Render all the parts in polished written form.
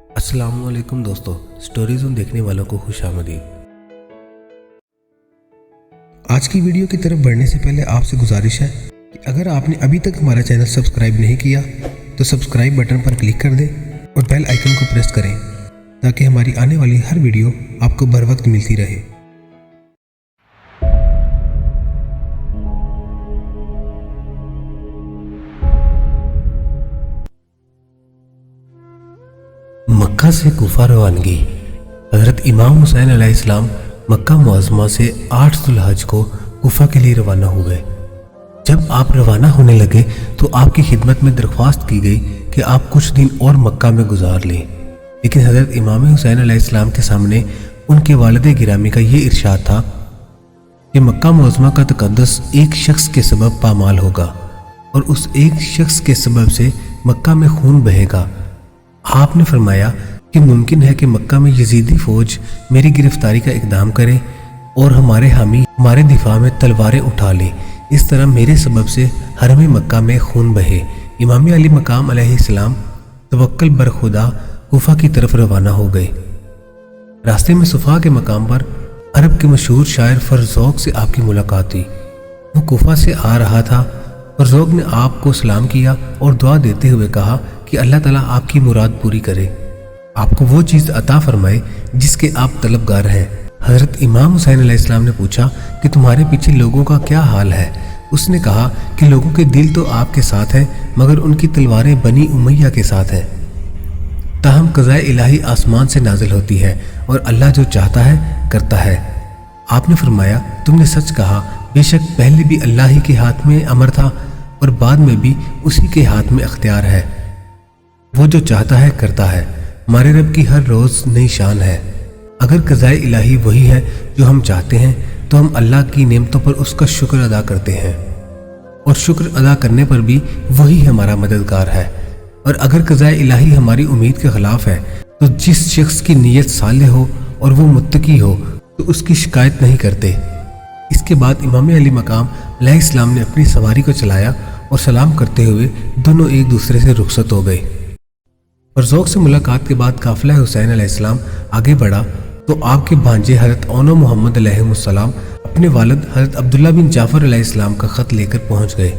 अस्सलाम वालेकुम दोस्तों, स्टोरी ज़ोन देखने वालों को खुश आमदीद। आज की वीडियो की तरफ बढ़ने से पहले आपसे गुजारिश है कि अगर आपने अभी तक हमारा चैनल सब्सक्राइब नहीं किया तो सब्सक्राइब बटन पर क्लिक कर दें और बेल आइकन को प्रेस करें ताकि हमारी आने वाली हर वीडियो आपको बर वक्त मिलती रहे। मक्का से कूफा रवानगी। हज़रत इमाम हुसैन अलैहिस्सलाम मक्का मुअज़्ज़मा से 8 ज़ुल्हज को कूफा के लिए रवाना हुए। जब आप रवाना होने लगे तो आपकी खिदमत में दरख्वास्त की गई कि आप कुछ दिन और मक्का में गुजार लें, लेकिन हज़रत इमाम हुसैन अलैहिस्सलाम के सामने उनके वालिद गिरामी का ये इरशाद था कि मक्का मुअज़्ज़मा का तक़द्दुस एक शख्स के सबब पामाल होगा और उस एक शख्स के सबब से मक्का में खून बहेगा। आपने फरमाया कि मुमकिन है कि मक्का में यजीदी फौज मेरी गिरफ्तारी का इक़दाम करे और हमारे हामी हमारे दिफा में तलवारें उठा लें। इस तरह मेरे सबब से हरम मक्का में खून बहे। इमाम अली मकाम अलैहिस्सलाम तवक्कल बर खुदा कूफा की तरफ रवाना हो गए। रास्ते में सुफा के मकाम पर अरब के मशहूर शायर फरजौक से आपकी मुलाकात हुई। वो कूफा से आ रहा था। फरजौक ने आपको सलाम किया और दुआ देते हुए कहा कि अल्लाह ताला आपकी मुराद पूरी करे, आपको वो चीज़ अता फरमाए जिसके आप तलबगार हैं। हज़रत इमाम हुसैन अलैहिस्सलाम ने पूछा कि तुम्हारे पीछे लोगों का क्या हाल है। उसने कहा कि लोगों के दिल तो आपके साथ हैं मगर उनकी तलवारें बनी उमैया के साथ हैं। ताहम क़ज़ाए इलाही आसमान से नाजिल होती है और अल्लाह जो चाहता है करता है। आपने फरमाया तुमने सच कहा, बेशक पहले भी अल्लाह ही के हाथ में अमर था और बाद में भी उसी के हाथ में अख्तियार है। वो जो चाहता है करता है। हमारे रब की हर रोज़ नई शान है। अगर क़ज़ाए इलाही वही है जो हम चाहते हैं तो हम अल्लाह की नेमतों पर उसका शुक्र अदा करते हैं और शुक्र अदा करने पर भी वही हमारा मददगार है। और अगर क़ज़ाए इलाही हमारी उम्मीद के ख़िलाफ़ है तो जिस शख्स की नीयत सालेह हो और वो मुत्तकी हो तो उसकी शिकायत नहीं करते। इसके बाद इमाम अली मकाम अलैहिस्सलाम ने अपनी सवारी को चलाया और सलाम करते हुए दोनों एक दूसरे से रुखसत हो गए। फरजौक से मुलाकात के बाद काफिला हुसैन अलैहिस्सलाम आगे बढ़ा तो आपके भांजे हज़रत औनो मोहम्मद अलैहिस्सलाम अपने वालिद हज़रत अब्दुल्ला बिन जाफ़र अलैहिस्सलाम का ख़त लेकर पहुंच गए।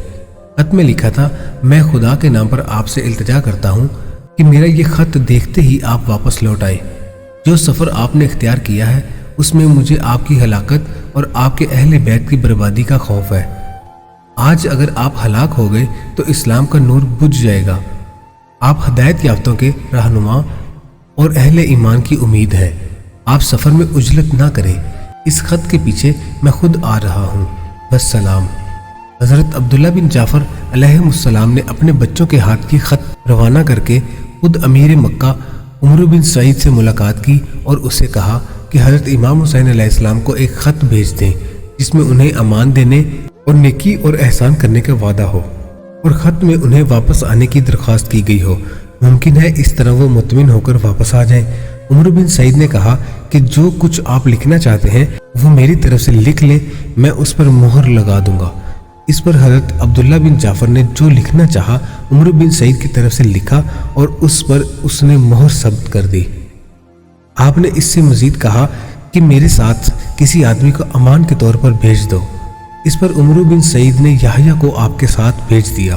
ख़त में लिखा था, मैं खुदा के नाम पर आपसे इल्तिजा करता हूँ कि मेरा ये ख़त देखते ही आप वापस लौट आए। जो सफ़र आपने इख्तियार किया है उसमें मुझे आपकी हलाकत और आपके अहले बैत की बर्बादी का खौफ है। आज अगर आप हलाक हो गए तो इस्लाम का नूर बुझ जाएगा। आप हदायत याफ्तों के रहनुमा और अहले ईमान की उम्मीद है। आप सफ़र में उजलत ना करें। इस ख़त के पीछे मैं खुद आ रहा हूँ, बस सलाम। हज़रत अब्दुल्ला बिन जाफ़र अलैहिस्सलाम ने अपने बच्चों के हाथ ये ख़त रवाना करके खुद अमीर मक्का उमर बिन सईद से मुलाकात की और उससे कहा कि हज़रत इमाम हुसैन अलैहिस्सलाम को एक ख़त भेज दें जिसमें उन्हें अमान देने और नेकी और एहसान करने का वादा हो और ख़त में उन्हें वापस आने की दरख्वास्त की गई हो। मुमकिन है इस तरह वो मुतमिन होकर वापस आ जाएं। उमर बिन सईद ने कहा कि जो कुछ आप लिखना चाहते हैं वो मेरी तरफ से लिख लें, मैं उस पर मोहर लगा दूंगा। इस पर हज़रत अब्दुल्ला बिन जाफ़र ने जो लिखना चाहा उमर बिन सईद की तरफ से लिखा और उस पर उसने मोहर सब्त कर दी। आपने इससे मज़ीद कहा कि मेरे साथ किसी आदमी को अमान के तौर पर भेज दो। इस पर उमर बिन सईद ने याहया को आपके साथ भेज दिया।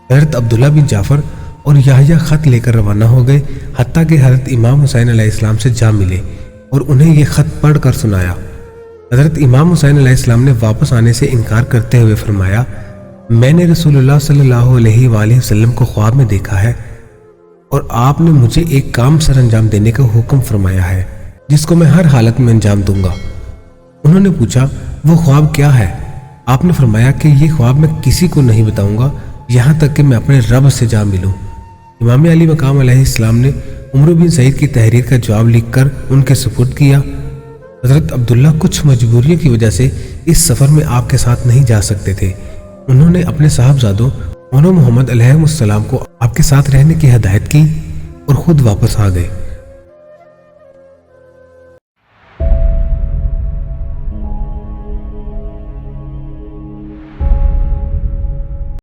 हज़रत अब्दुल्ला बिन जाफ़र और याहया ख़त लेकर रवाना हो गए, हत्ता कि हज़रत इमाम हुसैन अलैहिस्सलाम से जा मिले और उन्हें यह ख़त पढ़ कर सुनाया। हज़रत इमाम हुसैन अलैहिस्सलाम ने वापस आने से इनकार करते हुए फरमाया, मैंने रसूलुल्लाह सल्लल्लाहु अलैहि वसल्लम को ख्वाब में देखा है और आपने मुझे एक काम सर अंजाम देने का हुक्म फरमाया है जिसको मैं हर हालत में अंजाम दूंगा। उन्होंने पूछा, वो ख्वाब क्या है? आपने फरमाया कि ये ख्वाब मैं किसी को नहीं बताऊंगा यहाँ तक कि मैं अपने रब से जा मिलूं। इमाम अली मकाम अलैहिस्सलाम ने उमर बिन सईद की तहरीर का जवाब लिखकर उनके सुपुर्द किया। हज़रत अब्दुल्ला कुछ मजबूरियों की वजह से इस सफ़र में आपके साथ नहीं जा सकते थे। उन्होंने अपने साहबजादों औनो मोहम्मद अलैहिस्सलाम को आपके साथ रहने की हदायत की और खुद वापस आ गए।